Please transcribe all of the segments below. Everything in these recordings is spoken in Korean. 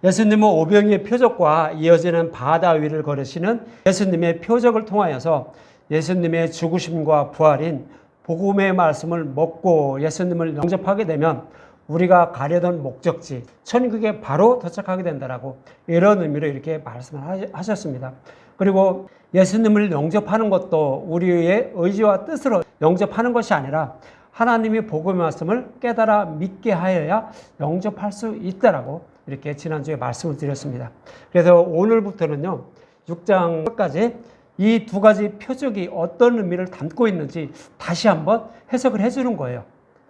예수님은 오병이의 표적과 이어지는 바다 위를 걸으시는 예수님의 표적을 통하여서 예수님의 죽으심과 부활인 복음의 말씀을 먹고 예수님을 영접하게 되면 우리가 가려던 목적지 천국에 바로 도착하게 된다라고 이런 의미로 이렇게 말씀을 하셨습니다. 그리고 예수님을 영접하는 것도 우리의 의지와 뜻으로 영접하는 것이 아니라 하나님이 복음의 말씀을 깨달아 믿게 하여야 영접할 수 있다라고 이렇게 지난주에 말씀을 드렸습니다. 그래서 오늘부터는요 6장 끝까지 이 두 가지 표적이 어떤 의미를 담고 있는지 다시 한번 해석을 해주는 거예요.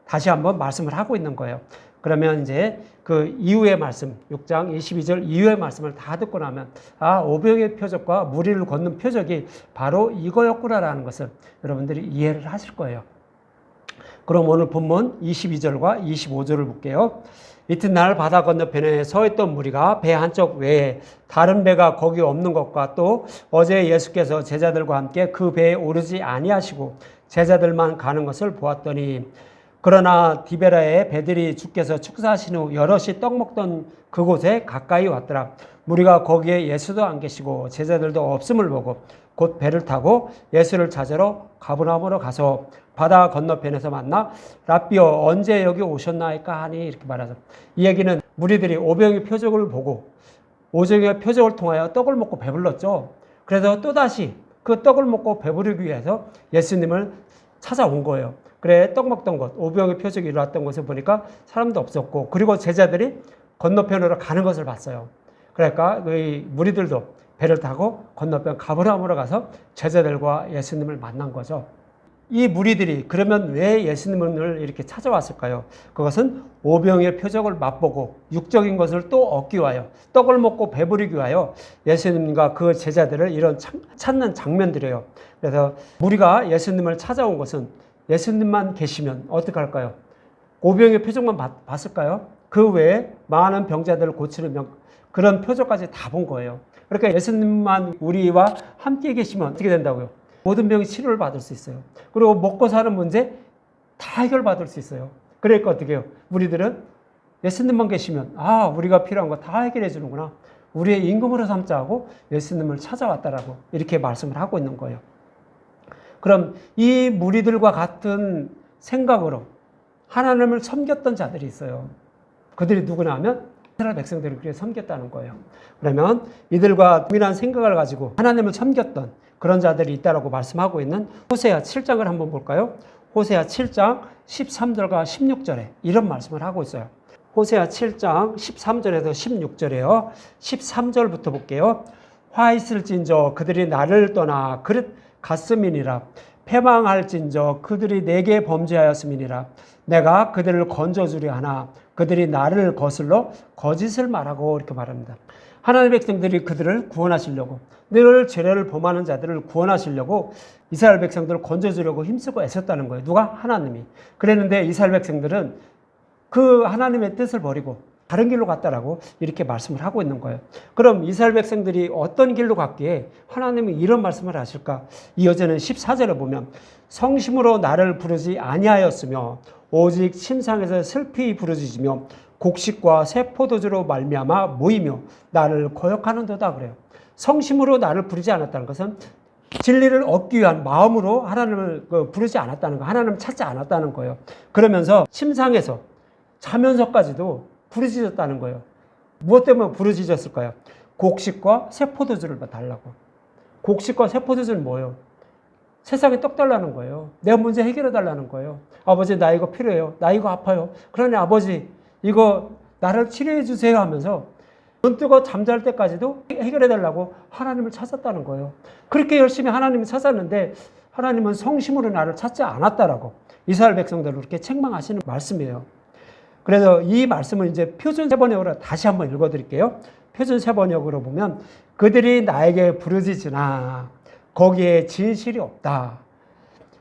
다시 한번 말씀을 하고 있는 거예요. 그러면 이제 그 이후의 말씀, 6장 22절 이후의 말씀을 다 듣고 나면 오병의 표적과 무리를 걷는 표적이 바로 이거였구나라는 것을 여러분들이 이해를 하실 거예요. 그럼 오늘 본문 22절과 25절을 볼게요. 이튿날 바다 건너편에 서 있던 무리가 배 한쪽 외에 다른 배가 거기 없는 것과 또 어제 예수께서 제자들과 함께 그 배에 오르지 아니하시고 제자들만 가는 것을 보았더니 그러나 디베라의 배들이 주께서 축사하신 후 여럿이 떡 먹던 그곳에 가까이 왔더라. 무리가 거기에 예수도 안 계시고 제자들도 없음을 보고 곧 배를 타고 예수를 찾으러 가버나움으로 가서 바다 건너편에서 만나 랍비여 언제 여기 오셨나이까 하니 이렇게 말하죠. 이 얘기는 무리들이 오병의 표적을 보고 오병의 표적을 통하여 떡을 먹고 배불렀죠. 그래서 또다시 그 떡을 먹고 배부르기 위해서 예수님을 찾아온 거예요. 그래 떡 먹던 곳 오병의 표적이 일어났던 곳을 보니까 사람도 없었고 그리고 제자들이 건너편으로 가는 것을 봤어요. 그러니까 그 무리들도 배를 타고 건너편 가버나움으로 가서 제자들과 예수님을 만난 거죠. 이 무리들이 그러면 왜 예수님을 이렇게 찾아왔을까요? 그것은 오병의 표적을 맛보고 육적인 것을 또 얻기 위하여 떡을 먹고 배부르기 위하여 예수님과 그 제자들을 이런 찾는 장면들이에요. 그래서 우리가 예수님을 찾아온 것은 예수님만 계시면 어떻게 할까요? 오병의 표적만 봤을까요? 그 외에 많은 병자들을 고치는 그런 표적까지 다 본 거예요. 그러니까 예수님만 우리와 함께 계시면 어떻게 된다고요? 모든 병이 치료를 받을 수 있어요. 그리고 먹고 사는 문제 다 해결받을 수 있어요. 그러니까 어떻게 해요? 우리들은 예수님만 계시면 우리가 필요한 거 다 해결해 주는구나. 우리의 임금으로 삼자 하고 예수님을 찾아왔다라고 이렇게 말씀을 하고 있는 거예요. 그럼 이 무리들과 같은 생각으로 하나님을 섬겼던 자들이 있어요. 그들이 누구냐 하면 이스라엘 백성들을 그렇게 섬겼다는 거예요. 그러면 이들과 동일한 생각을 가지고 하나님을 섬겼던 그런 자들이 있다라고 말씀하고 있는 호세아 7장을 한번 볼까요? 호세아 7장 13절과 16절에 이런 말씀을 하고 있어요. 호세아 7장 13절에서 16절에요. 13절부터 볼게요. 화 있을진저 그들이 나를 떠나 그릇 갔음이니라. 패망할진저 그들이 내게 범죄하였음이니라. 내가 그들을 건져주려 하나 그들이 나를 거슬러 거짓을 말하고 이렇게 말합니다. 하나님의 백성들이 그들을 구원하시려고 늘 죄를 범하는 자들을 구원하시려고 이스라엘 백성들을 건져주려고 힘쓰고 애썼다는 거예요. 누가? 하나님이. 그랬는데 이스라엘 백성들은 그 하나님의 뜻을 버리고 다른 길로 갔다라고 이렇게 말씀을 하고 있는 거예요. 그럼 이스라엘 백성들이 어떤 길로 갔기에 하나님이 이런 말씀을 하실까? 이어지는 14절에 보면 성심으로 나를 부르지 아니하였으며 오직 침상에서 슬피 부르짖으며 곡식과 새 포도주로 말미암아 모이며 나를 거역하는도다 그래요. 성심으로 나를 부르지 않았다는 것은 진리를 얻기 위한 마음으로 하나님을 부르지 않았다는 거, 하나님을 찾지 않았다는 거예요. 그러면서 침상에서 자면서까지도 부르짖었다는 거예요. 무엇 때문에 부르짖었을까요? 곡식과 새 포도주를 달라고. 곡식과 새 포도주는 뭐예요? 세상에 떡 달라는 거예요. 내 문제 해결해 달라는 거예요. 아버지 나 이거 필요해요. 나 이거 아파요. 그러니 아버지 이거 나를 치료해 주세요 하면서 눈 뜨고 잠잘 때까지도 해결해 달라고 하나님을 찾았다는 거예요. 그렇게 열심히 하나님을 찾았는데 하나님은 성심으로 나를 찾지 않았다라고 이스라엘 백성들을 그렇게 책망하시는 말씀이에요. 그래서 이 말씀을 이제 표준 세번역으로 다시 한번 읽어드릴게요. 표준 세번역으로 보면 그들이 나에게 부르짖으나 거기에 진실이 없다.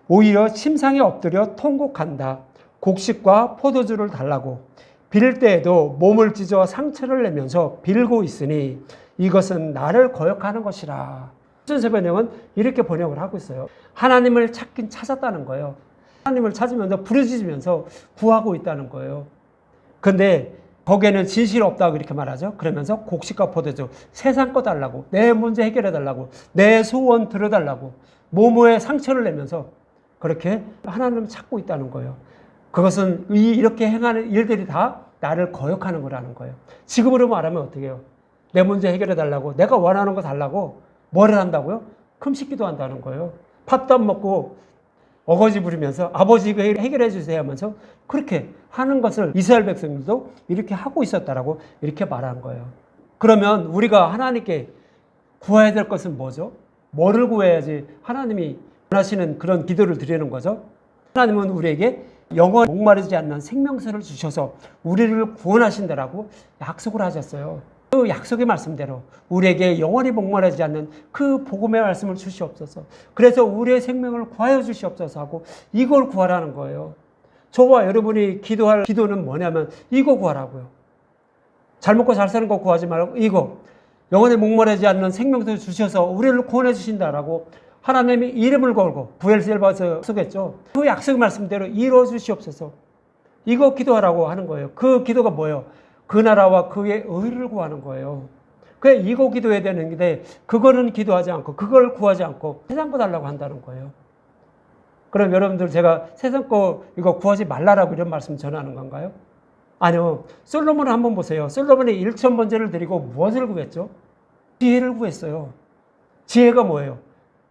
오히려 침상에 엎드려 통곡한다. 곡식과 포도주를 달라고 빌 때에도 몸을 찢어 상처를 내면서 빌고 있으니 이것은 나를 거역하는 것이라. 표준 세번역은 이렇게 번역을 하고 있어요. 하나님을 찾긴 찾았다는 거예요. 하나님을 찾으면서 부르짖으면서 구하고 있다는 거예요. 근데 거기에는 진실이 없다고 이렇게 말하죠. 그러면서 곡식과 포도주, 세상 거 달라고, 내 문제 해결해 달라고, 내 소원 들어달라고, 모모에 상처를 내면서 그렇게 하나님을 찾고 있다는 거예요. 그것은 이렇게 행하는 일들이 다 나를 거역하는 거라는 거예요. 지금으로 말하면 어떻게 해요? 내 문제 해결해 달라고, 내가 원하는 거 달라고 뭐를 한다고요? 금식기도 한다는 거예요. 밥도 안 먹고 어거지 부리면서 아버지가 해결해 주세요 하면서 그렇게 하는 것을 이스라엘 백성들도 이렇게 하고 있었다라고 이렇게 말한 거예요. 그러면 우리가 하나님께 구해야 될 것은 뭐죠? 뭐를 구해야지 하나님이 원하시는 그런 기도를 드리는 거죠? 하나님은 우리에게 영원 목마르지 않는 생명수를 주셔서 우리를 구원하신다라고 약속을 하셨어요. 그 약속의 말씀대로 우리에게 영원히 목마르지 않는 그 복음의 말씀을 주시옵소서. 그래서 우리의 생명을 구하여 주시옵소서 하고 이걸 구하라는 거예요. 저와 여러분이 기도할 기도는 뭐냐면 이거 구하라고요. 잘 먹고 잘 사는 거 구하지 말고 이거 영원히 목마르지 않는 생명수를 주셔서 우리를 구원해 주신다라고 하나님이 이름을 걸고 부엘셀바에서 쓰겠죠. 그 약속의 말씀대로 이루어 주시옵소서. 이거 기도하라고 하는 거예요. 그 기도가 뭐예요? 그 나라와 그의 의를 구하는 거예요. 그래 이거 기도해야 되는데 그거는 기도하지 않고 그걸 구하지 않고 세상 거 달라고 한다는 거예요. 그럼 여러분들 제가 세상 거 이거 구하지 말라라고 이런 말씀 전하는 건가요? 아니요. 솔로몬을 한번 보세요. 솔로몬이 1,000번제를 드리고 무엇을 구했죠? 지혜를 구했어요. 지혜가 뭐예요?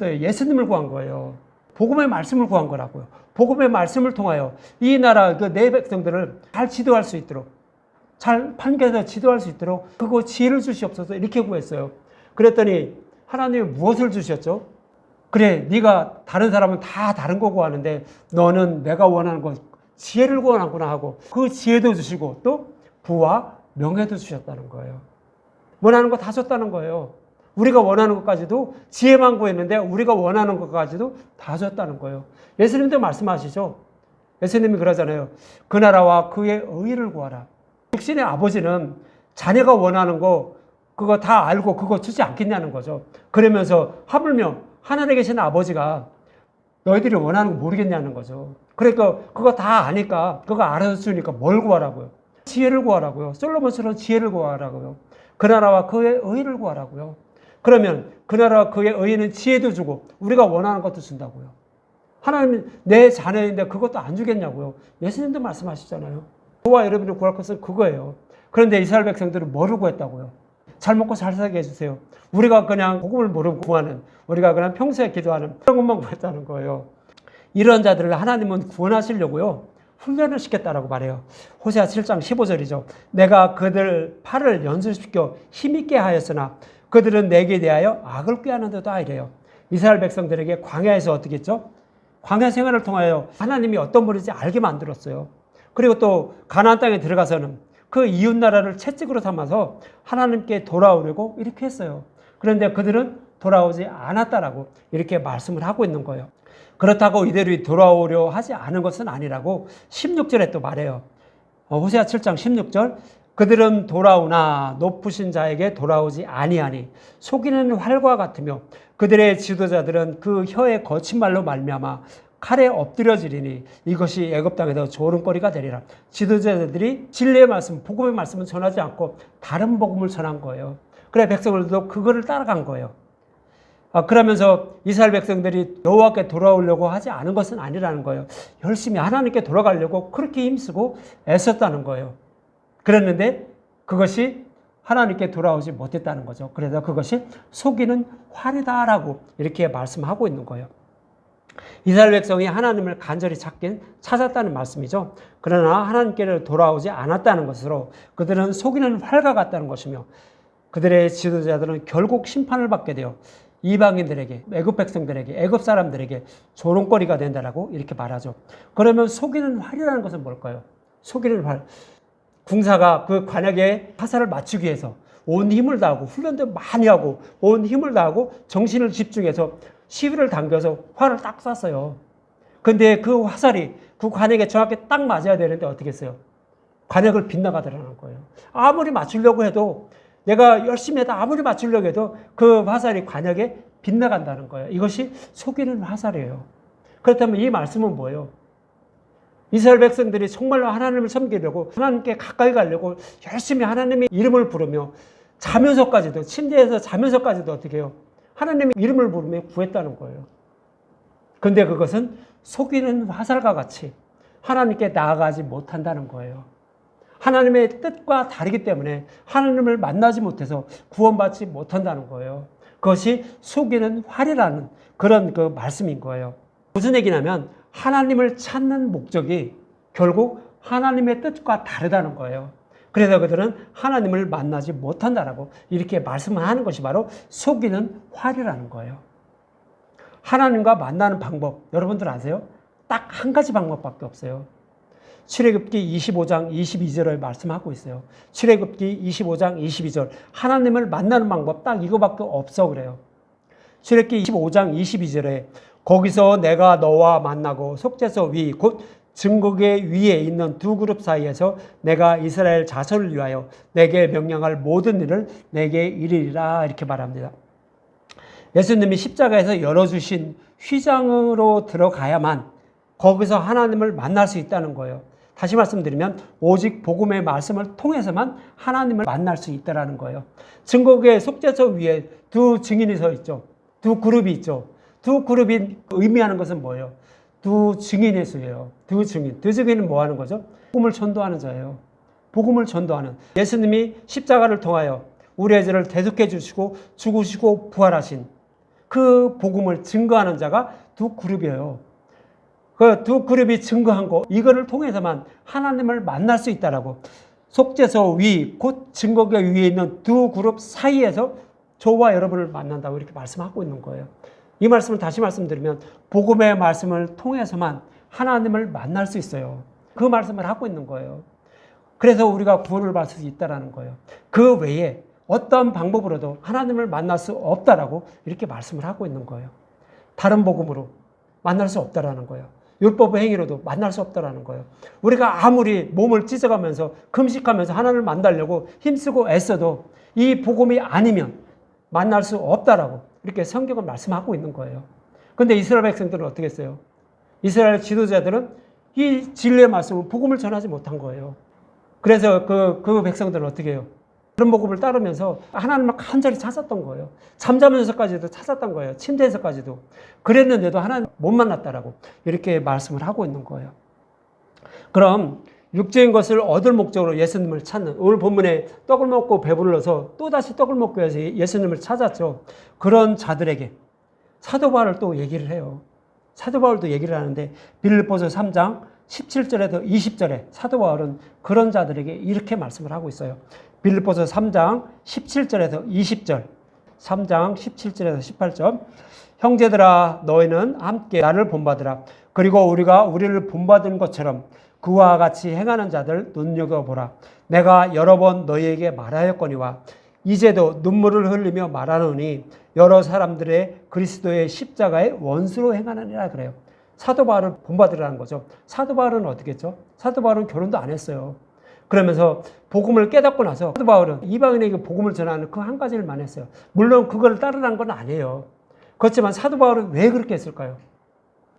예수님을 구한 거예요. 복음의 말씀을 구한 거라고요. 복음의 말씀을 통하여 이 나라 내 백성들을 잘 지도할 수 있도록 잘 판결해서 지도할 수 있도록 그거 지혜를 주시옵소서 이렇게 구했어요. 그랬더니 하나님이 무엇을 주셨죠? 그래 네가 다른 사람은 다 다른 거 구하는데 너는 내가 원하는 거 지혜를 구하는구나 하고 그 지혜도 주시고 또 부와 명예도 주셨다는 거예요. 원하는 거 다 줬다는 거예요. 우리가 원하는 것까지도 지혜만 구했는데 우리가 원하는 것까지도 다 줬다는 거예요. 예수님도 말씀하시죠. 예수님이 그러잖아요. 그 나라와 그의 의를 구하라. 육신의 아버지는 자녀가 원하는 거 그거 다 알고 그거 주지 않겠냐는 거죠. 그러면서 하물며 하늘에 계신 아버지가 너희들이 원하는 거 모르겠냐는 거죠. 그러니까 그거 다 아니까 그거 알아서 주니까 뭘 구하라고요? 지혜를 구하라고요. 솔로몬처럼 지혜를 구하라고요. 그 나라와 그의 의를 구하라고요. 그러면 그 나라와 그의 의는 지혜도 주고 우리가 원하는 것도 준다고요. 하나님은 내 자녀인데 그것도 안 주겠냐고요. 예수님도 말씀하시잖아요. 저와 여러분이 구할 것은 그거예요. 그런데 이스라엘 백성들은 뭐를 구했다고요? 잘 먹고 잘 살게 해주세요. 우리가 그냥 복음을 모르고 구하는, 우리가 그냥 평소에 기도하는 그런 것만 구했다는 거예요. 이런 자들을 하나님은 구원하시려고요. 훈련을 시켰다라고 말해요. 호세아 7장 15절이죠. 내가 그들 팔을 연습시켜 힘있게 하였으나 그들은 내게 대하여 악을 꾀하는데도 아니래요. 이스라엘 백성들에게 광야에서 어떻게 했죠? 광야 생활을 통하여 하나님이 어떤 분인지 알게 만들었어요. 그리고 또 가나안 땅에 들어가서는 그 이웃 나라를 채찍으로 삼아서 하나님께 돌아오려고 이렇게 했어요. 그런데 그들은 돌아오지 않았다라고 이렇게 말씀을 하고 있는 거예요. 그렇다고 이대로 돌아오려 하지 않은 것은 아니라고 16절에 또 말해요. 호세아 7장 16절 그들은 돌아오나 높으신 자에게 돌아오지 아니하니 속이는 활과 같으며 그들의 지도자들은 그 혀의 거친 말로 말미암아 칼에 엎드려지리니 이것이 애굽 땅에서 조롱거리가 되리라. 지도자들이 진리의 말씀, 복음의 말씀을 전하지 않고 다른 복음을 전한 거예요. 그래 백성들도 그거를 따라간 거예요. 그러면서 이스라엘 백성들이 여호와께 돌아오려고 하지 않은 것은 아니라는 거예요. 열심히 하나님께 돌아가려고 그렇게 힘쓰고 애썼다는 거예요. 그랬는데 그것이 하나님께 돌아오지 못했다는 거죠. 그래서 그것이 속이는 활이다라고 이렇게 말씀하고 있는 거예요. 이스라엘 백성이 하나님을 간절히 찾았다는 말씀이죠. 그러나 하나님께로 돌아오지 않았다는 것으로 그들은 속이는 활과 같다는 것이며 그들의 지도자들은 결국 심판을 받게 되어 이방인들에게, 애굽 백성들에게, 애굽 사람들에게 조롱거리가 된다라고 이렇게 말하죠. 그러면 속이는 활이라는 것은 뭘까요? 속이는 활. 군사가 그 관역에 화살을 맞추기 위해서 온 힘을 다하고 훈련도 많이 하고 온 힘을 다하고 정신을 집중해서 시위를 당겨서 활을 딱 쐈어요. 근데 그 화살이 그 관역에 정확히 딱 맞아야 되는데 어떻게 했어요? 관역을 빗나가더라는 거예요. 아무리 맞추려고 해도 내가 열심히 해도 아무리 맞추려고 해도 그 화살이 관역에 빗나간다는 거예요. 이것이 속이는 화살이에요. 그렇다면 이 말씀은 뭐예요? 이스라엘 백성들이 정말로 하나님을 섬기려고 하나님께 가까이 가려고 열심히 하나님의 이름을 부르며 자면서까지도 침대에서 자면서까지도 어떻게 해요? 하나님의 이름을 부르며 구했다는 거예요. 근데 그것은 속이는 화살과 같이 하나님께 나아가지 못한다는 거예요. 하나님의 뜻과 다르기 때문에 하나님을 만나지 못해서 구원받지 못한다는 거예요. 그것이 속이는 활이라는 그런 그 말씀인 거예요. 무슨 얘기냐면 하나님을 찾는 목적이 결국 하나님의 뜻과 다르다는 거예요. 그래서 그들은 하나님을 만나지 못한다라고 이렇게 말씀을 하는 것이 바로 속이는 활이라는 거예요. 하나님과 만나는 방법 여러분들 아세요? 딱 한 가지 방법밖에 없어요. 출애굽기 25장 22절에 말씀하고 있어요. 출애굽기 25장 22절 하나님을 만나는 방법 딱 이거밖에 없어 그래요. 출애굽기 25장 22절에 거기서 내가 너와 만나고 속죄소 위 곧 증거계 위에 있는 두 그룹 사이에서 내가 이스라엘 자손을 위하여 내게 명령할 모든 일을 내게 이르리라 이렇게 말합니다. 예수님이 십자가에서 열어주신 휘장으로 들어가야만 거기서 하나님을 만날 수 있다는 거예요. 다시 말씀드리면 오직 복음의 말씀을 통해서만 하나님을 만날 수 있다는 거예요. 증거계 속죄소 위에 두 증인이 서 있죠. 두 그룹이 있죠. 두 그룹이 의미하는 것은 뭐예요? 두 증인의 수예요. 두 증인. 두 증인은 뭐 하는 거죠? 복음을 전도하는 자예요. 복음을 전도하는. 예수님이 십자가를 통하여 우리의 죄를 대속해 주시고 죽으시고 부활하신 그 복음을 증거하는 자가 두 그룹이에요. 그 두 그룹이 증거한 거 이거를 통해서만 하나님을 만날 수 있다라고 속죄소 위 곧 증거계 위에 있는 두 그룹 사이에서 저와 여러분을 만난다고 이렇게 말씀하고 있는 거예요. 이 말씀을 다시 말씀드리면 복음의 말씀을 통해서만 하나님을 만날 수 있어요. 그 말씀을 하고 있는 거예요. 그래서 우리가 구원을 받을 수 있다는 거예요. 그 외에 어떤 방법으로도 하나님을 만날 수 없다라고 이렇게 말씀을 하고 있는 거예요. 다른 복음으로 만날 수 없다라는 거예요. 율법의 행위로도 만날 수 없다라는 거예요. 우리가 아무리 몸을 찢어가면서 금식하면서 하나님을 만나려고 힘쓰고 애써도 이 복음이 아니면 만날 수 없다라고 이렇게 성경은 말씀하고 있는 거예요. 그런데 이스라엘 백성들은 어떻게 했어요? 이스라엘 지도자들은 이 진리의 말씀을 복음을 전하지 못한 거예요. 그래서 그 백성들은 어떻게 해요? 그런 복음을 따르면서 하나님을 간절히 찾았던 거예요. 잠자면서까지도 찾았던 거예요. 침대에서까지도. 그랬는데도 하나님 못 만났다라고 이렇게 말씀을 하고 있는 거예요. 그럼 육적인 것을 얻을 목적으로 예수님을 찾는 오늘 본문에 떡을 먹고 배불러서 또다시 떡을 먹기 위해서 예수님을 찾았죠. 그런 자들에게 사도 바울을 또 얘기를 해요. 사도 바울도 얘기를 하는데 빌립보서 3장 17절에서 20절에 사도 바울은 그런 자들에게 이렇게 말씀을 하고 있어요. 빌립보서 3장 17절에서 20절 3장 17절에서 18절 형제들아 너희는 함께 나를 본받으라. 그리고 우리가 우리를 본받은 것처럼 그와 같이 행하는 자들 눈여겨보라. 내가 여러 번 너희에게 말하였거니와 이제도 눈물을 흘리며 말하노니 여러 사람들의 그리스도의 십자가의 원수로 행하느니라 그래요. 사도 바울을 본받으라는 거죠. 사도 바울은 어떻게 했죠? 사도 바울은 결혼도 안 했어요. 그러면서 복음을 깨닫고 나서 사도 바울은 이방인에게 복음을 전하는 그 한 가지를만 했어요. 물론 그걸 따르라는 건 아니에요. 그렇지만 사도 바울은 왜 그렇게 했을까요?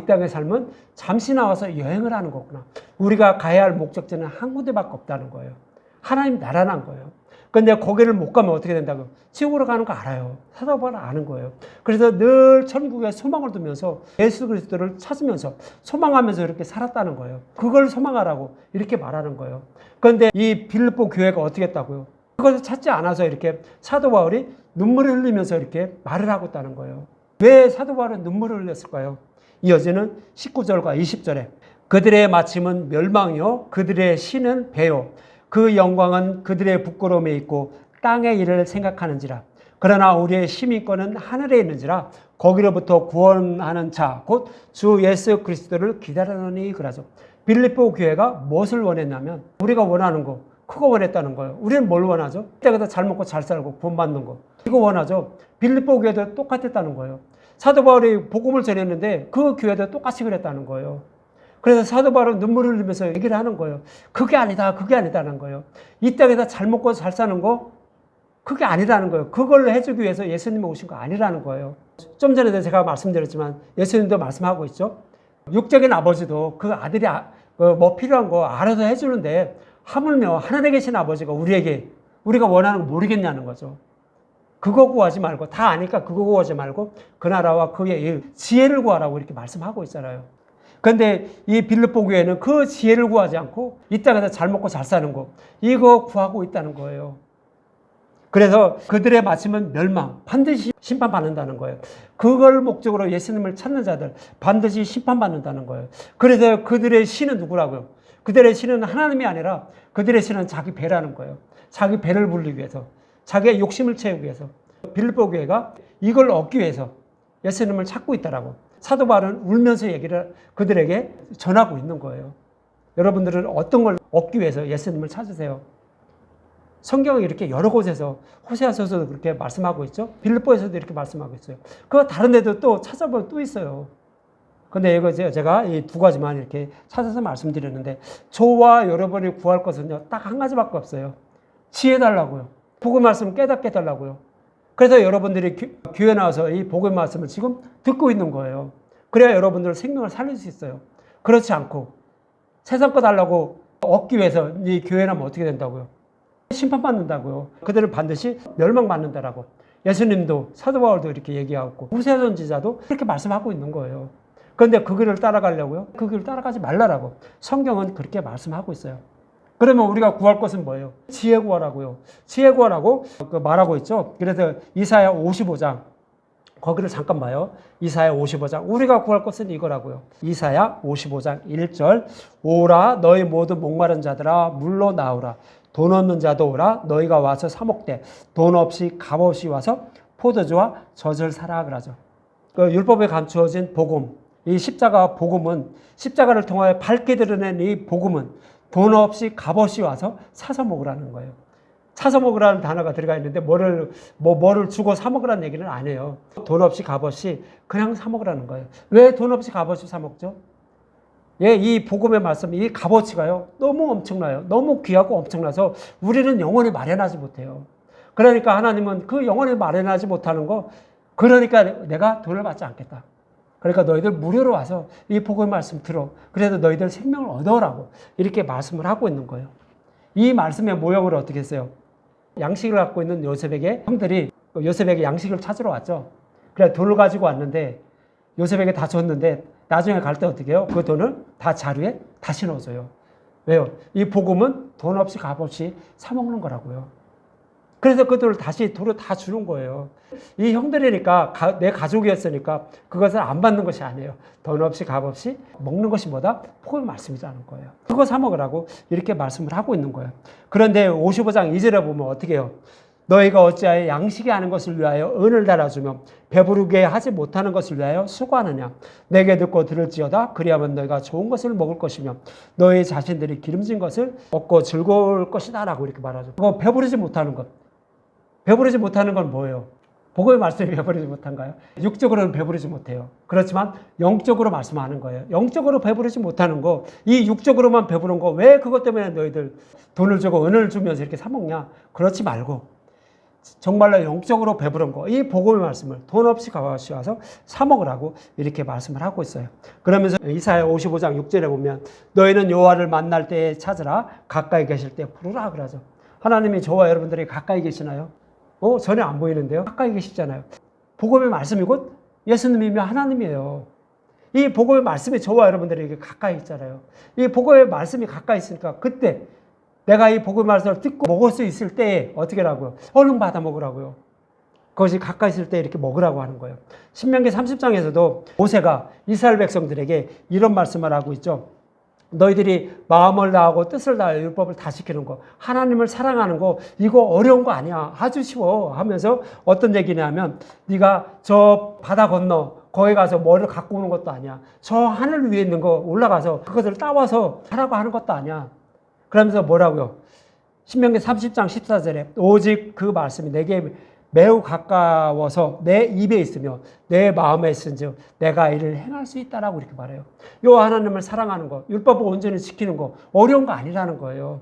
이 땅의 삶은 잠시 나와서 여행을 하는 거구나. 우리가 가야 할 목적지는 한 군데밖에 없다는 거예요. 하나님 나라는 거예요. 근데 거기를 못 가면 어떻게 된다고요? 지옥으로 가는 거 알아요. 사도 바울은 아는 거예요. 그래서 늘 천국에 소망을 두면서 예수 그리스도를 찾으면서 소망하면서 이렇게 살았다는 거예요. 그걸 소망하라고 이렇게 말하는 거예요. 그런데 이 빌립보 교회가 어떻게 했다고요? 그것을 찾지 않아서 이렇게 사도 바울이 눈물을 흘리면서 이렇게 말을 하고 있다는 거예요. 왜 사도 바울은 눈물을 흘렸을까요? 이어지는 19절과 20절에 그들의 마침은 멸망이요 그들의 신은 배요 그 영광은 그들의 부끄러움에 있고 땅의 일을 생각하는지라. 그러나 우리의 시민권은 하늘에 있는지라 거기로부터 구원하는 자 곧 주 예수 그리스도를 기다리노니 그러죠. 빌립보 교회가 무엇을 원했냐면 우리가 원하는 거 그거 원했다는 거예요. 우리는 뭘 원하죠? 그때그때 잘 먹고 잘 살고 구원받는 거 이거 원하죠. 빌립보 교회도 똑같았다는 거예요. 사도 바울이 복음을 전했는데 그 교회도 똑같이 그랬다는 거예요. 그래서 사도 바울은 눈물을 흘리면서 얘기를 하는 거예요. 그게 아니다, 그게 아니다는 거예요. 이 땅에서 잘 먹고 잘 사는 거 그게 아니라는 거예요. 그걸 해주기 위해서 예수님이 오신 거 아니라는 거예요. 좀 전에도 제가 말씀드렸지만 예수님도 말씀하고 있죠. 육적인 아버지도 그 아들이 뭐 필요한 거 알아서 해주는데 하물며 하늘에 계신 아버지가 우리가 원하는 거 모르겠냐는 거죠. 그거 구하지 말고, 다 아니까 그거 구하지 말고 그 나라와 그의 지혜를 구하라고 이렇게 말씀하고 있잖아요. 그런데 이 빌립보 교회는 그 지혜를 구하지 않고 이 땅에서 잘 먹고 잘 사는 거, 이거 구하고 있다는 거예요. 그래서 그들의 마침은 멸망, 반드시 심판받는다는 거예요. 그걸 목적으로 예수님을 찾는 자들 반드시 심판받는다는 거예요. 그래서 그들의 신은 누구라고요? 그들의 신은 하나님이 아니라 그들의 신은 자기 배라는 거예요. 자기 배를 불리기 위해서, 자기의 욕심을 채우기 위해서. 빌립보 교회가 이걸 얻기 위해서 예수님을 찾고 있다라고 사도 바울은 울면서 얘기를 그들에게 전하고 있는 거예요. 여러분들은 어떤 걸 얻기 위해서 예수님을 찾으세요? 성경이 이렇게 여러 곳에서 호세아서도 그렇게 말씀하고 있죠. 빌립보에서도 이렇게 말씀하고 있어요. 그거 다른 데도 또 찾아보면 또 있어요. 근데 이거 제가 이 두 가지만 이렇게 찾아서 말씀드렸는데, 저와 여러분이 구할 것은요, 딱 한 가지밖에 없어요. 지혜 달라고요. 복음 말씀 깨닫게 해달라고요. 그래서 여러분들이 교회 나와서 이 복음 말씀을 지금 듣고 있는 거예요. 그래야 여러분들 생명을 살릴 수 있어요. 그렇지 않고 세상 거 달라고 얻기 위해서 이 교회 나면 어떻게 된다고요? 심판받는다고요. 그들은 반드시 멸망받는다라고. 예수님도 사도 바울도 이렇게 얘기하고 후세 선지자도 그렇게 말씀하고 있는 거예요. 그런데 그 길을 따라가려고요? 그 길을 따라가지 말라라고. 성경은 그렇게 말씀하고 있어요. 그러면 우리가 구할 것은 뭐예요? 지혜 구하라고요. 지혜 구하라고 말하고 있죠. 그래서 이사야 55장 거기를 잠깐 봐요. 이사야 55장. 우리가 구할 것은 이거라고요. 이사야 55장 1절. 오라 너희 모두 목마른 자들아 물로 나오라. 돈 없는 자도 오라. 너희가 와서 사 먹되 돈 없이 값 없이 와서 포도주와 젖을 사라 그러죠. 그 율법에 감추어진 복음. 이 십자가 복음은 십자가를 통하여 밝게 드러낸 이 복음은 돈 없이 값 없이 와서 사서 먹으라는 거예요. 사서 먹으라는 단어가 들어가 있는데 뭐를 주고 사 먹으라는 얘기는 안 해요. 돈 없이 값 없이 그냥 사 먹으라는 거예요. 왜 돈 없이 값 없이 사 먹죠? 예, 이 복음의 말씀, 이 값어치가요, 너무 엄청나요. 너무 귀하고 엄청나서 우리는 영원히 마련하지 못해요. 그러니까 하나님은 그 영원히 마련하지 못하는 거, 그러니까 내가 돈을 받지 않겠다. 그러니까 너희들 무료로 와서 이 복음의 말씀 들어. 그래서 너희들 생명을 얻어라고 이렇게 말씀을 하고 있는 거예요. 이 말씀의 모형을 어떻게 했어요? 양식을 갖고 있는 요셉에게 형들이 요셉에게 양식을 찾으러 왔죠. 그래 돈을 가지고 왔는데 요셉에게 다 줬는데 나중에 갈 때 어떻게 해요? 그 돈을 다 자루에 다시 넣어줘요. 왜요? 이 복음은 돈 없이 값 없이 사 먹는 거라고요. 그래서 그 돈을 다시 도로 다 주는 거예요. 이 형들이니까 내 가족이었으니까 그것을 안 받는 것이 아니에요. 돈 없이 값 없이 먹는 것이 뭐다? 복음의 말씀이라는 거예요. 그거 사 먹으라고 이렇게 말씀을 하고 있는 거예요. 그런데 55장 2절에 보면 어떻게 해요? 너희가 어찌하여 양식이 아는 것을 위하여 은을 달아주며 배부르게 하지 못하는 것을 위하여 수고하느냐. 내게 듣고 들을지어다. 그리하면 너희가 좋은 것을 먹을 것이며 너희 자신들이 기름진 것을 먹고 즐거울 것이다 라고 이렇게 말하죠. 그거 배부르지 못하는 것. 배부르지 못하는 건 뭐예요? 복음의 말씀이 배부르지 못한가요? 육적으로는 배부르지 못해요. 그렇지만 영적으로 말씀하는 거예요. 영적으로 배부르지 못하는 거, 이 육적으로만 배부른 거, 왜 그것 때문에 너희들 돈을 주고 은을 주면서 이렇게 사 먹냐? 그렇지 말고 정말로 영적으로 배부른 거, 이 복음의 말씀을 돈 없이 값없이 와서 사 먹으라고 이렇게 말씀을 하고 있어요. 그러면서 이사야 55장 6절에 보면 너희는 여호와를 만날 때에 찾으라. 가까이 계실 때 부르라 그러죠. 하나님이 저와 여러분들이 가까이 계시나요? 전혀 안 보이는데요. 가까이 계시잖아요. 복음의 말씀이 곧 예수님이며 하나님이에요. 이 복음의 말씀이 저와 여러분들에게 가까이 있잖아요. 이 복음의 말씀이 가까이 있으니까 그때 내가 이 복음의 말씀을 듣고 먹을 수 있을 때에 어떻게 하라고요? 얼른 받아 먹으라고요. 그것이 가까이 있을 때 이렇게 먹으라고 하는 거예요. 신명기 30장에서도 모세가 이스라엘 백성들에게 이런 말씀을 하고 있죠. 너희들이 마음을 다하고 뜻을 다하여 율법을 다 지키는 거, 하나님을 사랑하는 거, 이거 어려운 거 아니야. 아주 쉬워 하면서 어떤 얘기냐면 네가 저 바다 건너 거기 가서 뭐를 갖고 오는 것도 아니야. 저 하늘 위에 있는 거 올라가서 그것을 따와서 하라고 하는 것도 아니야. 그러면서 뭐라고요? 신명기 30장 14절에 오직 그 말씀이 내게 매우 가까워서 내 입에 있으며 내 마음에 있은즉 내가 이를 행할 수 있다라고 이렇게 말해요. 요 하나님을 사랑하는 거, 율법을 온전히 지키는 거 어려운 거 아니라는 거예요.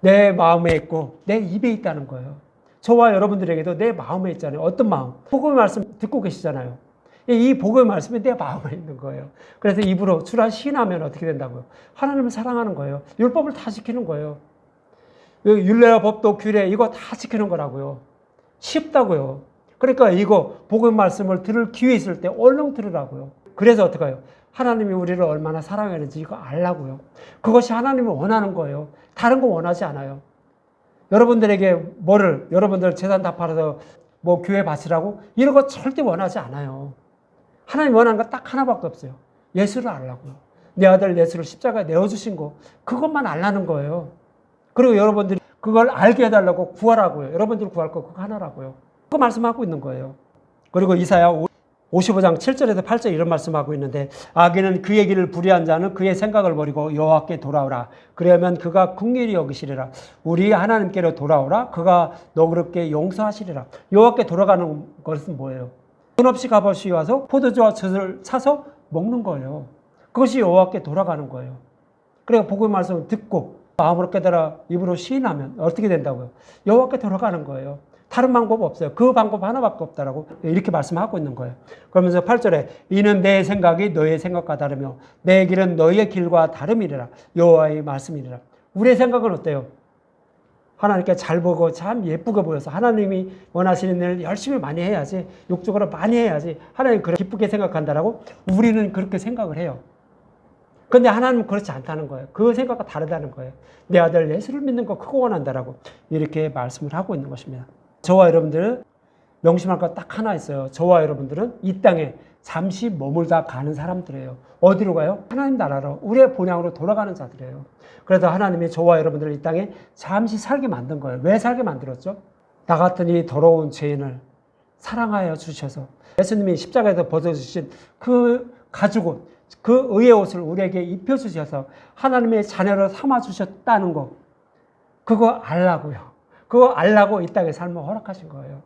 내 마음에 있고 내 입에 있다는 거예요. 저와 여러분들에게도 내 마음에 있잖아요. 어떤 마음? 복음의 말씀 듣고 계시잖아요. 이 복음의 말씀이 내 마음에 있는 거예요. 그래서 입으로 주라 시인하면 어떻게 된다고요? 하나님을 사랑하는 거예요. 율법을 다 지키는 거예요. 율례와 법도 규례 이거 다 지키는 거라고요. 쉽다고요. 그러니까 이거 복음의 말씀을 들을 기회 있을 때 얼른 들으라고요. 그래서 어떻게 해요? 하나님이 우리를 얼마나 사랑하는지 이거 알라고요. 그것이 하나님이 원하는 거예요. 다른 거 원하지 않아요. 여러분들에게 여러분들 재산 다 팔아서 뭐 교회 바치라고 이런 거 절대 원하지 않아요. 하나님 원하는 거 딱 하나밖에 없어요. 예수를 알라고요. 내 아들 예수를 십자가에 내어주신 거 그것만 알라는 거예요. 그리고 여러분들이 그걸 알게 해달라고 구하라고요. 여러분들이 구할 거 그거 하나라고요. 그거 말씀하고 있는 거예요. 그리고 이사야 55장 7절에서 8절 이런 말씀하고 있는데 악인은 그의 길을 불의한 자는 그의 생각을 버리고 여호와께 돌아오라. 그러면 그가 긍휼히 여기시리라. 우리 하나님께로 돌아오라. 그가 너그럽게 용서하시리라. 여호와께 돌아가는 것은 뭐예요? 돈 없이 값없이 와서 포도주와 젖을 사서 먹는 거예요. 그것이 여호와께 돌아가는 거예요. 그래서 복음의 말씀을 듣고 마음으로 깨달아 입으로 시인하면 어떻게 된다고요? 여호와께 돌아가는 거예요. 다른 방법 없어요. 그 방법 하나밖에 없다라고 이렇게 말씀하고 있는 거예요. 그러면서 8절에 이는 내 생각이 너의 생각과 다르며 내 길은 너의 길과 다름이리라. 여호와의 말씀이리라. 우리의 생각은 어때요? 하나님께 잘 보고 참 예쁘게 보여서 하나님이 원하시는 일을 열심히 많이 해야지, 욕적으로 많이 해야지 하나님 그렇게 기쁘게 생각한다라고 우리는 그렇게 생각을 해요. 근데 하나님은 그렇지 않다는 거예요. 그 생각과 다르다는 거예요. 내 아들 예수를 믿는 거 그거 원한다라고 이렇게 말씀을 하고 있는 것입니다. 저와 여러분들은 명심할 것 딱 하나 있어요. 저와 여러분들은 이 땅에 잠시 머물다 가는 사람들이에요. 어디로 가요? 하나님 나라로, 우리의 본향으로 돌아가는 자들이에요. 그래서 하나님이 저와 여러분들을 이 땅에 잠시 살게 만든 거예요. 왜 살게 만들었죠? 나 같은 이 더러운 죄인을 사랑하여 주셔서 예수님이 십자가에서 벗어주신 그 가죽옷, 그 의의 옷을 우리에게 입혀주셔서 하나님의 자녀로 삼아주셨다는 거, 그거 알라고요. 그거 알라고 이 땅의 삶을 허락하신 거예요.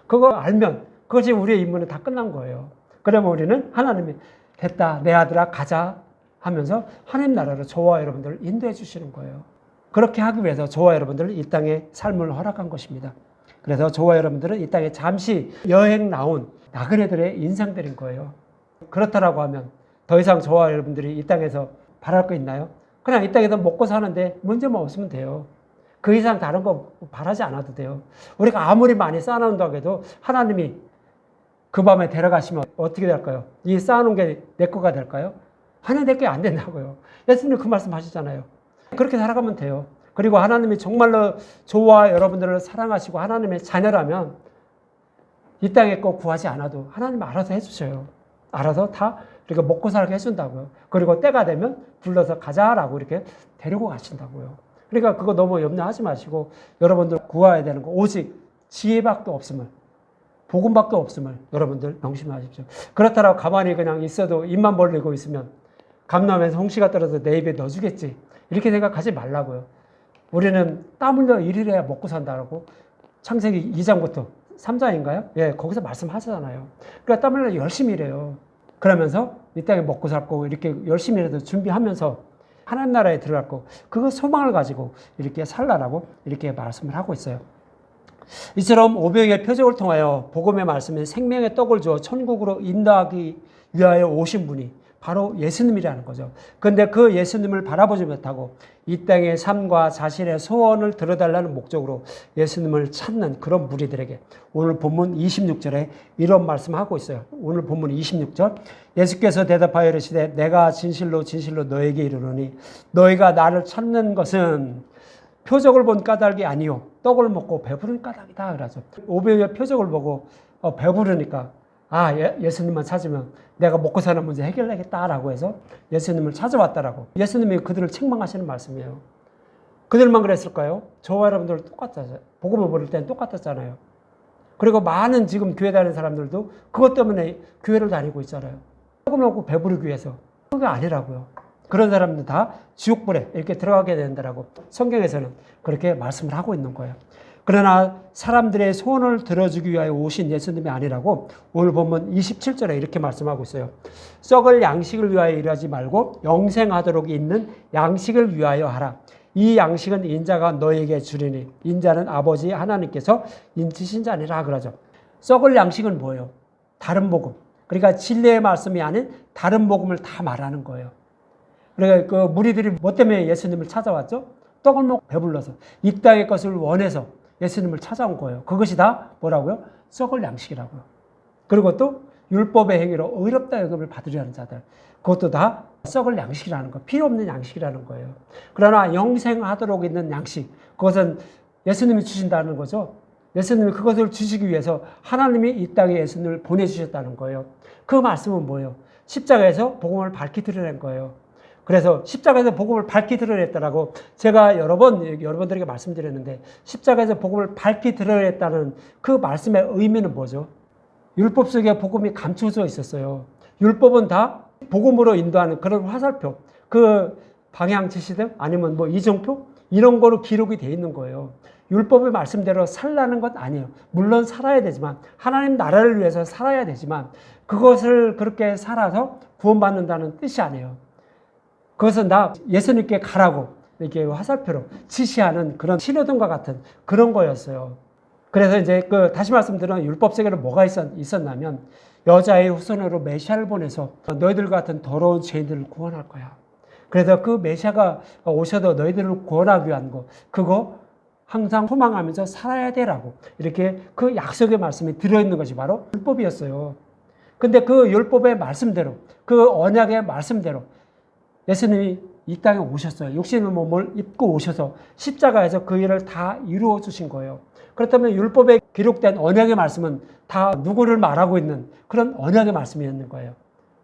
그거 알면 그것이 우리의 임무는 다 끝난 거예요. 그러면 우리는 하나님이 됐다 내 아들아 가자 하면서 하나님 나라로 저와 여러분들을 인도해 주시는 거예요. 그렇게 하기 위해서 저와 여러분들을 이 땅의 삶을 허락한 것입니다. 그래서 저와 여러분들은 이 땅에 잠시 여행 나온 나그네들의 인생들인 거예요. 그렇다라고 하면 더 이상 저와 여러분들이 이 땅에서 바랄 거 있나요? 그냥 이 땅에서 먹고 사는데 문제만 없으면 돼요. 그 이상 다른 거 바라지 않아도 돼요. 우리가 아무리 많이 쌓아놓는다고 해도 하나님이 그 밤에 데려가시면 어떻게 될까요? 이 쌓아놓은 게 내 거가 될까요? 하나님 내 게 안 된다고요. 예수님 그 말씀 하시잖아요. 그렇게 살아가면 돼요. 그리고 하나님이 정말로 저와 여러분들을 사랑하시고 하나님의 자녀라면 이 땅에 거 구하지 않아도 하나님 알아서 해주셔요. 알아서 다 이렇게 먹고 살게 해준다고요. 그리고 때가 되면 불러서 가자라고 이렇게 데리고 가신다고요. 그러니까 그거 너무 염려하지 마시고 여러분들 구해야 되는 거 오직 지혜밖에 없음을, 복음밖에 없음을 여러분들 명심하십시오. 그렇다고 가만히 그냥 있어도 입만 벌리고 있으면 감남에서 홍시가 떨어져 내 입에 넣어주겠지 이렇게 생각하지 말라고요. 우리는 땀 흘려 일을 해야 먹고 산다라고 창세기 2장부터 3장인가요? 예, 거기서 말씀하잖아요. 그러니까 땀 흘려 열심히 일해요. 그러면서 이 땅에 먹고 살고 이렇게 열심히 일해서 준비하면서 하나님 나라에 들어갈 거, 그거 소망을 가지고 이렇게 살라라고 이렇게 말씀을 하고 있어요. 이처럼 오병이의 표적을 통하여 복음의 말씀에 생명의 떡을 주어 천국으로 인도하기 위하여 오신 분이 바로 예수님이라는 거죠. 그런데 그 예수님을 바라보지 못하고 이 땅의 삶과 자신의 소원을 들어달라는 목적으로 예수님을 찾는 그런 무리들에게 오늘 본문 26절에 이런 말씀하고 있어요. 오늘 본문 26절 예수께서 대답하여 이르시되 내가 진실로 진실로 너에게 이르노니 너희가 나를 찾는 것은 표적을 본 까닭이 아니요 떡을 먹고 배부른 까닭이다 그러죠. 오병이의 표적을 보고 배부르니까 예수님만 찾으면 내가 먹고 사는 문제 해결하겠다라고 해서 예수님을 찾아왔다라고. 예수님이 그들을 책망하시는 말씀이에요. 그들만 그랬을까요? 저와 여러분들 똑같잖아요. 복음을 모를 때는 똑같았잖아요. 그리고 많은 지금 교회 다니는 사람들도 그것 때문에 교회를 다니고 있잖아요. 떡을 먹고 배부르기 위해서. 그게 아니라고요. 그런 사람들 다 지옥불에 이렇게 들어가게 된다라고 성경에서는 그렇게 말씀을 하고 있는 거예요. 그러나 사람들의 소원을 들어주기 위하여 오신 예수님이 아니라고 오늘 보면 27절에 이렇게 말씀하고 있어요. 썩을 양식을 위하여 일하지 말고 영생하도록 있는 양식을 위하여 하라. 이 양식은 인자가 너에게 주리니 인자는 아버지 하나님께서 인치신 자니라 그러죠. 썩을 양식은 뭐예요? 다른 복음. 그러니까 진리의 말씀이 아닌 다른 복음을 다 말하는 거예요. 그러니까 그 무리들이 뭐 때문에 예수님을 찾아왔죠? 떡을 먹고 배불러서 이 땅의 것을 원해서 예수님을 찾아온 거예요. 그것이 다 뭐라고요? 썩을 양식이라고요. 그리고 또 율법의 행위로 의롭다 여김을 받으려는 자들, 그것도 다 썩을 양식이라는 거, 필요 없는 양식이라는 거예요. 그러나 영생하도록 있는 양식, 그것은 예수님이 주신다는 거죠. 예수님이 그것을 주시기 위해서 하나님이 이 땅에 예수님을 보내주셨다는 거예요. 그 말씀은 뭐예요? 십자가에서 복음을 밝히 드러낸 거예요. 그래서 십자가에서 복음을 밝히 드러냈다라고 제가 여러 번 여러분들에게 말씀드렸는데, 십자가에서 복음을 밝히 드러냈다는 그 말씀의 의미는 뭐죠? 율법 속에 복음이 감춰져 있었어요. 율법은 다 복음으로 인도하는 그런 화살표, 그 방향 지시등 아니면 뭐 이정표 이런 거로 기록이 돼 있는 거예요. 율법의 말씀대로 살라는 건 아니에요. 물론 살아야 되지만, 하나님 나라를 위해서 살아야 되지만, 그것을 그렇게 살아서 구원받는다는 뜻이 아니에요. 그것은 다 예수님께 가라고 이렇게 화살표로 지시하는 그런 신호등과 같은 그런 거였어요. 그래서 이제 다시 말씀드리면 율법 세계로 뭐가 있었냐면, 여자의 후손으로 메시아를 보내서 너희들 같은 더러운 죄인들을 구원할 거야. 그래서 그 메시아가 오셔도 너희들을 구원하기 위한 거, 그거 항상 소망하면서 살아야 되라고 이렇게 그 약속의 말씀이 들어있는 것이 바로 율법이었어요. 근데 그 율법의 말씀대로, 그 언약의 말씀대로 예수님이 이 땅에 오셨어요. 육신의 몸을 입고 오셔서 십자가에서 그 일을 다 이루어 주신 거예요. 그렇다면 율법에 기록된 언약의 말씀은 다 누구를 말하고 있는 그런 언약의 말씀이었는 거예요.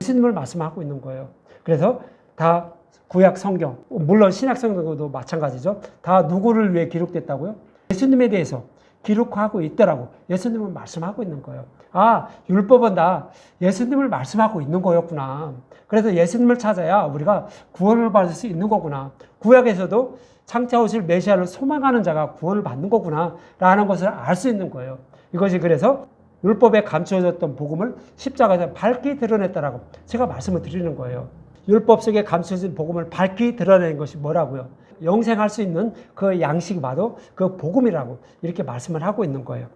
예수님을 말씀하고 있는 거예요. 그래서 다 구약 성경, 물론 신약 성경도 마찬가지죠. 다 누구를 위해 기록됐다고요? 예수님에 대해서 기록하고 있더라고. 예수님을 말씀하고 있는 거예요. 아, 율법은 다 예수님을 말씀하고 있는 거였구나. 그래서 예수님을 찾아야 우리가 구원을 받을 수 있는 거구나. 구약에서도 장차 오실 메시아를 소망하는 자가 구원을 받는 거구나 라는 것을 알 수 있는 거예요. 이것이 그래서 율법에 감추어졌던 복음을 십자가에서 밝히 드러냈다라고 제가 말씀을 드리는 거예요. 율법 속에 감춰진 복음을 밝히 드러낸 것이 뭐라고요? 영생할 수 있는 그 양식이 바로 그 복음이라고 이렇게 말씀을 하고 있는 거예요.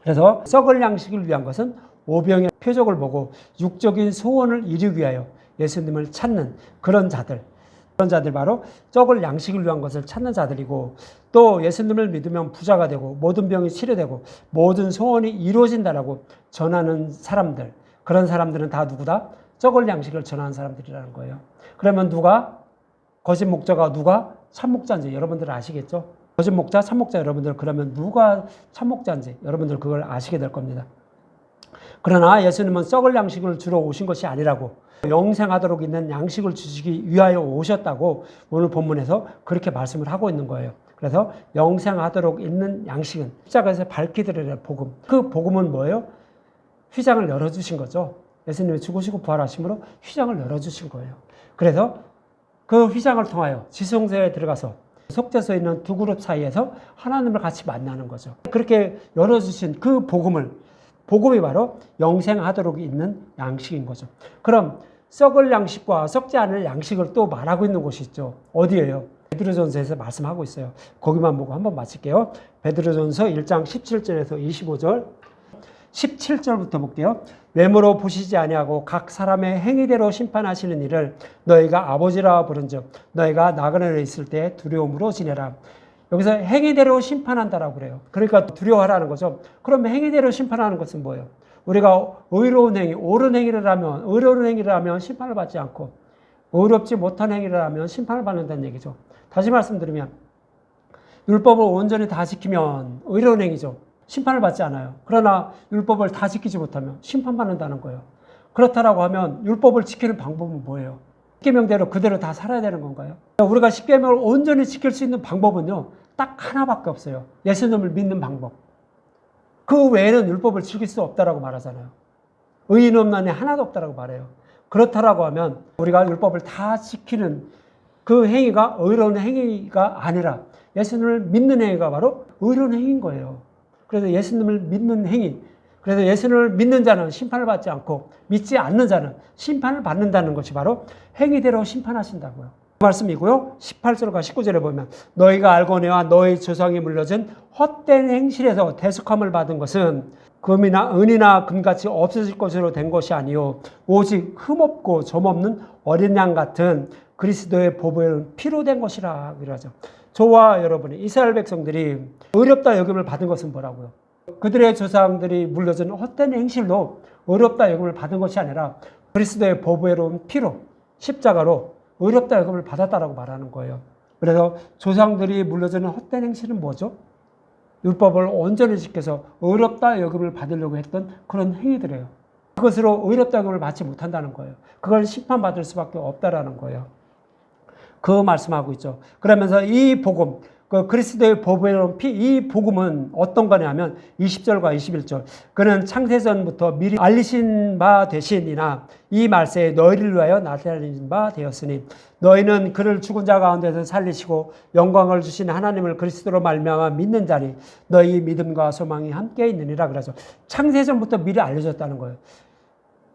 그래서 썩을 양식을 위한 것은 오병의 표적을 보고 육적인 소원을 이루기 위하여 예수님을 찾는 그런 자들 바로 썩을 양식을 위한 것을 찾는 자들이고, 또 예수님을 믿으면 부자가 되고 모든 병이 치료되고 모든 소원이 이루어진다라고 전하는 사람들, 그런 사람들은 다 누구다? 썩을 양식을 전하는 사람들이라는 거예요. 그러면 누가 거짓 목자가 누가 참 목자인지 여러분들 아시겠죠? 거짓 목자, 참 목자 여러분들, 그러면 누가 참 목자인지 여러분들 그걸 아시게 될 겁니다. 그러나 예수님은 썩을 양식을 주러 오신 것이 아니라고, 영생하도록 있는 양식을 주시기 위하여 오셨다고 오늘 본문에서 그렇게 말씀을 하고 있는 거예요. 그래서 영생하도록 있는 양식은 십자가에서 밝히 드러낸 복음. 그 복음은 뭐예요? 휘장을 열어주신 거죠. 예수님이 죽으시고 부활하심으로 휘장을 열어주신 거예요. 그래서 그 휘장을 통하여 지성소에 들어가서 속죄소에 있는 두 그룹 사이에서 하나님을 같이 만나는 거죠. 그렇게 열어주신 그 복음이 바로 영생하도록 있는 양식인 거죠. 그럼 썩을 양식과 썩지 않을 양식을 또 말하고 있는 곳이 있죠. 어디예요? 베드로전서에서 말씀하고 있어요. 거기만 보고 한번 마칠게요. 베드로전서 1장 17절에서 25절, 17절부터 볼게요. 외모로 보시지 아니하고 각 사람의 행위대로 심판하시는 일을 너희가 아버지라 부른즉 너희가 나그네에 있을 때 두려움으로 지내라. 여기서 행위대로 심판한다라고 그래요. 그러니까 두려워하라는 거죠. 그럼 행위대로 심판하는 것은 뭐예요? 우리가 의로운 행위, 옳은 행위를 하면 심판을 받지 않고, 의롭지 못한 행위를 하면 심판을 받는다는 얘기죠. 다시 말씀드리면 율법을 온전히 다 지키면 의로운 행위죠. 심판을 받지 않아요. 그러나 율법을 다 지키지 못하면 심판받는다는 거예요. 그렇다라고 하면 율법을 지키는 방법은 뭐예요? 십계명대로 그대로 다 살아야 되는 건가요? 우리가 십계명을 온전히 지킬 수 있는 방법은요, 딱 하나밖에 없어요. 예수님을 믿는 방법. 그 외에는 율법을 지킬 수 없다라고 말하잖아요. 의인 없나니 하나도 없다라고 말해요. 그렇다라고 하면 우리가 율법을 다 지키는 그 행위가 의로운 행위가 아니라 예수님을 믿는 행위가 바로 의로운 행위인 거예요. 그래서 예수님을 믿는 행위, 그래서 예수님을 믿는 자는 심판을 받지 않고 믿지 않는 자는 심판을 받는다는 것이 바로 행위대로 심판하신다고요. 말씀이고요. 18절과 19절에 보면 너희가 알거니와 너희 조상이 물려준 헛된 행실에서 대속함을 받은 것은 금이나 은이나 금같이 없어질 것으로 된 것이 아니요 오직 흠없고 점없는 어린 양 같은 그리스도의 보배는 피로 된 것이라 그러죠. 저와 여러분이 이스라엘 백성들이 어렵다 여김을 받은 것은 뭐라고요? 그들의 조상들이 물려준 헛된 행실로 어렵다 여김을 받은 것이 아니라 그리스도의 보배로운 피로 십자가로 어렵다 여김을 받았다라고 말하는 거예요. 그래서 조상들이 물려주는 헛된 행실은 뭐죠? 율법을 온전히 지켜서 어렵다 여김을 받으려고 했던 그런 행위들이에요. 그것으로 어렵다 여김을 받지 못한다는 거예요. 그걸 심판받을 수밖에 없다라는 거예요. 그 말씀하고 있죠. 그러면서 이 복음, 그 그리스도의 보배로운 피, 이 복음은 어떤 거냐면 20절과 21절. 그는 창세전부터 미리 알리신 바 되시니나 이 말세에 너희를 위하여 나타내신 바 되었으니 너희는 그를 죽은 자 가운데서 살리시고 영광을 주신 하나님을 그리스도로 말미암아 믿는 자니 너희 믿음과 소망이 함께 있느니라 그러죠. 창세전부터 미리 알려졌다는 거예요.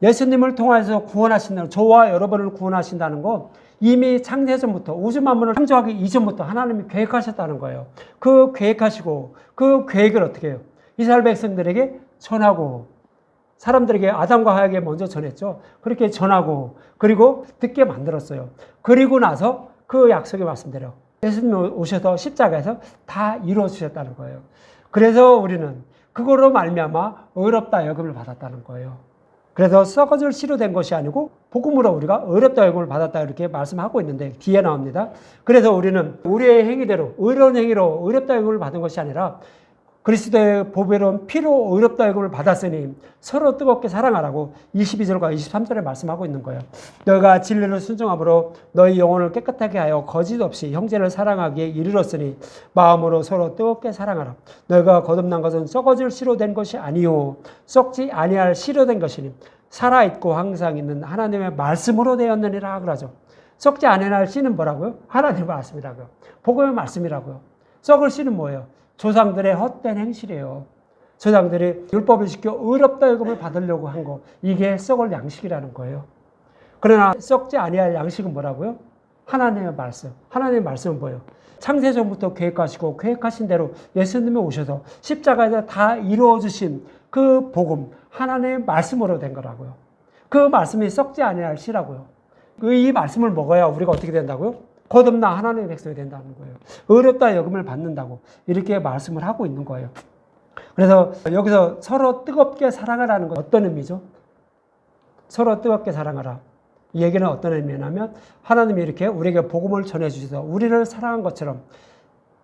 예수님을 통해서 구원하신다는, 저와 여러분을 구원하신다는 거 이미 창세전부터 우주 만물을 창조하기 이전부터 하나님이 계획하셨다는 거예요. 그 계획하시고 그 계획을 어떻게 해요? 이스라엘 백성들에게 전하고 사람들에게 아담과 하에게 먼저 전했죠. 그렇게 전하고 그리고 듣게 만들었어요. 그리고 나서 그 약속의 말씀대로 예수님이 오셔서 십자가에서 다 이루어 주셨다는 거예요. 그래서 우리는 그거로 말미암아 어렵다 여김을 받았다는 거예요. 그래서 썩어질 씨로 된 것이 아니고 복음으로 우리가 어렵다 여김을 받았다 이렇게 말씀하고 있는데 뒤에 나옵니다. 그래서 우리는 우리의 행위대로 의로운 행위로 어렵다 여김을 받은 것이 아니라 그리스도의 보배로운 피로 어렵다 여김을 받았으니 서로 뜨겁게 사랑하라고 22절과 23절에 말씀하고 있는 거예요. 너희가 진리를 순종함으로 너희 영혼을 깨끗하게 하여 거짓 없이 형제를 사랑하기에 이르렀으니 마음으로 서로 뜨겁게 사랑하라. 너희가 거듭난 것은 썩어질 씨로 된 것이 아니요 썩지 아니할 씨로 된 것이니 살아있고 항상 있는 하나님의 말씀으로 되었느니라 그러죠. 썩지 아니할 씨는 뭐라고요? 하나님의 말씀이라고요. 복음의 말씀이라고요. 썩을 씨는 뭐예요? 조상들의 헛된 행실이에요. 조상들이 율법을 지켜 어렵다 여김을 받으려고 한 거, 이게 썩을 양식이라는 거예요. 그러나 썩지 아니할 양식은 뭐라고요? 하나님의 말씀. 하나님의 말씀은 뭐예요? 창세전부터 계획하시고 계획하신 대로 예수님이 오셔서 십자가에서 다 이루어주신 그 복음, 하나님의 말씀으로 된 거라고요. 그 말씀이 썩지 아니할 씨라고요. 이 말씀을 먹어야 우리가 어떻게 된다고요? 거듭나 하나님의 백성이 된다는 거예요. 어렵다 여김을 받는다고 이렇게 말씀을 하고 있는 거예요. 그래서 여기서 서로 뜨겁게 사랑하라는 건 어떤 의미죠? 서로 뜨겁게 사랑하라. 이 얘기는 어떤 의미냐면 하나님이 이렇게 우리에게 복음을 전해주셔서 우리를 사랑한 것처럼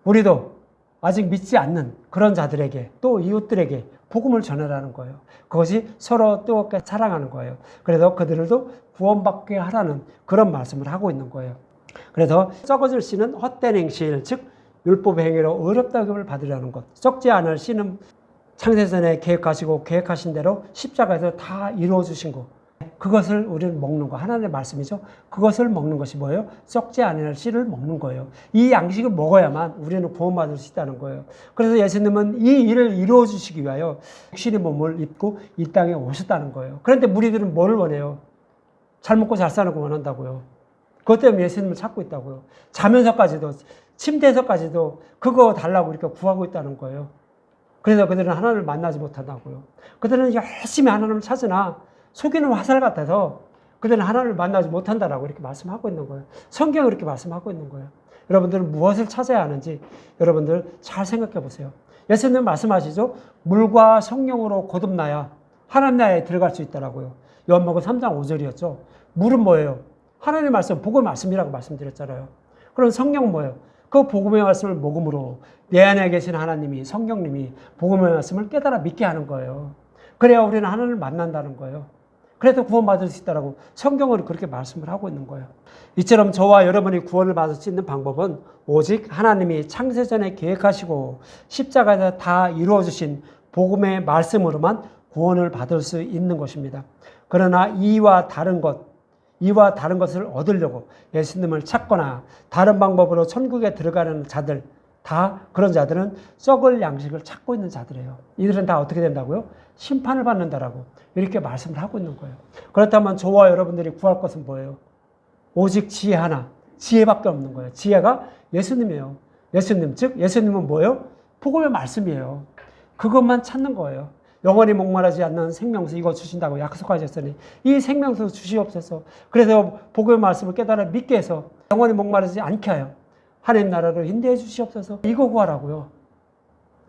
우리도 아직 믿지 않는 그런 자들에게 또 이웃들에게 복음을 전하라는 거예요. 그것이 서로 뜨겁게 사랑하는 거예요. 그래서 그들도 구원받게 하라는 그런 말씀을 하고 있는 거예요. 그래서 썩어질 씨는 헛된 행실, 즉 율법의 행위로 어렵다 여김을 받으려는 것. 썩지 않을 씨는 창세전에 계획하시고 계획하신 대로 십자가에서 다 이루어 주신 것. 그것을 우리는 먹는 거. 하나님의 말씀이죠. 그것을 먹는 것이 뭐예요? 썩지 않을 씨를 먹는 거예요. 이 양식을 먹어야만 우리는 구원받을 수 있다는 거예요. 그래서 예수님은 이 일을 이루어 주시기 위하여 육신의 몸을 입고 이 땅에 오셨다는 거예요. 그런데 무리들은 뭐를 원해요? 잘 먹고 잘 사는 거 원한다고요. 그것 때문에 예수님을 찾고 있다고요. 자면서까지도, 침대에서까지도 그거 달라고 이렇게 구하고 있다는 거예요. 그래서 그들은 하나님을 만나지 못한다고요. 그들은 열심히 하나님을 찾으나 속이는 화살 같아서 그들은 하나님을 만나지 못한다라고 이렇게 말씀하고 있는 거예요. 성경이 이렇게 말씀하고 있는 거예요. 여러분들은 무엇을 찾아야 하는지 여러분들 잘 생각해 보세요. 예수님 말씀하시죠. 물과 성령으로 거듭나야 하나님 나라에 들어갈 수 있다라고요. 요한복음 3장 5절이었죠. 물은 뭐예요? 하나님의 말씀, 복음의 말씀이라고 말씀드렸잖아요. 그럼 성령은 뭐예요? 그 복음의 말씀을 먹음으로 내 안에 계신 하나님이, 성령님이 복음의 말씀을 깨달아 믿게 하는 거예요. 그래야 우리는 하나님을 만난다는 거예요. 그래도 구원받을 수 있다라고 성경으로 그렇게 말씀을 하고 있는 거예요. 이처럼 저와 여러분이 구원을 받을 수 있는 방법은 오직 하나님이 창세전에 계획하시고 십자가에서 다 이루어주신 복음의 말씀으로만 구원을 받을 수 있는 것입니다. 그러나 이와 다른 것을 얻으려고 예수님을 찾거나 다른 방법으로 천국에 들어가는 자들, 다 그런 자들은 썩을 양식을 찾고 있는 자들이에요. 이들은 다 어떻게 된다고요? 심판을 받는다라고 이렇게 말씀을 하고 있는 거예요. 그렇다면 저와 여러분들이 구할 것은 뭐예요? 오직 지혜 하나, 지혜밖에 없는 거예요. 지혜가 예수님이에요. 예수님, 즉 예수님은 뭐예요? 복음의 말씀이에요. 그것만 찾는 거예요. 영원히 목마르지 않는 생명수 이거 주신다고 약속하셨으니 이 생명수 주시옵소서. 그래서 복음의 말씀을 깨달아 믿게 해서 영원히 목마르지 않게 하여 하나님 나라를 인도해 주시옵소서. 이거 구하라고요.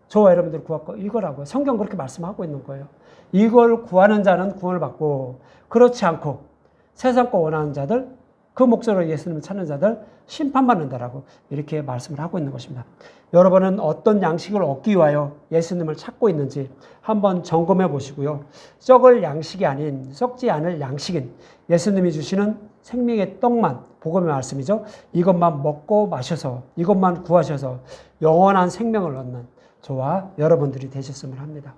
저와 여러분들 구하고 이거라고요. 성경 그렇게 말씀하고 있는 거예요. 이걸 구하는 자는 구원을 받고 그렇지 않고 세상 거 원하는 자들 그 목적으로 예수님을 찾는 자들 심판받는다라고 이렇게 말씀을 하고 있는 것입니다. 여러분은 어떤 양식을 얻기 위하여 예수님을 찾고 있는지 한번 점검해 보시고요. 썩을 양식이 아닌 썩지 않을 양식인 예수님이 주시는 생명의 떡만 복음의 말씀이죠. 이것만 먹고 마셔서 이것만 구하셔서 영원한 생명을 얻는 저와 여러분들이 되셨으면 합니다.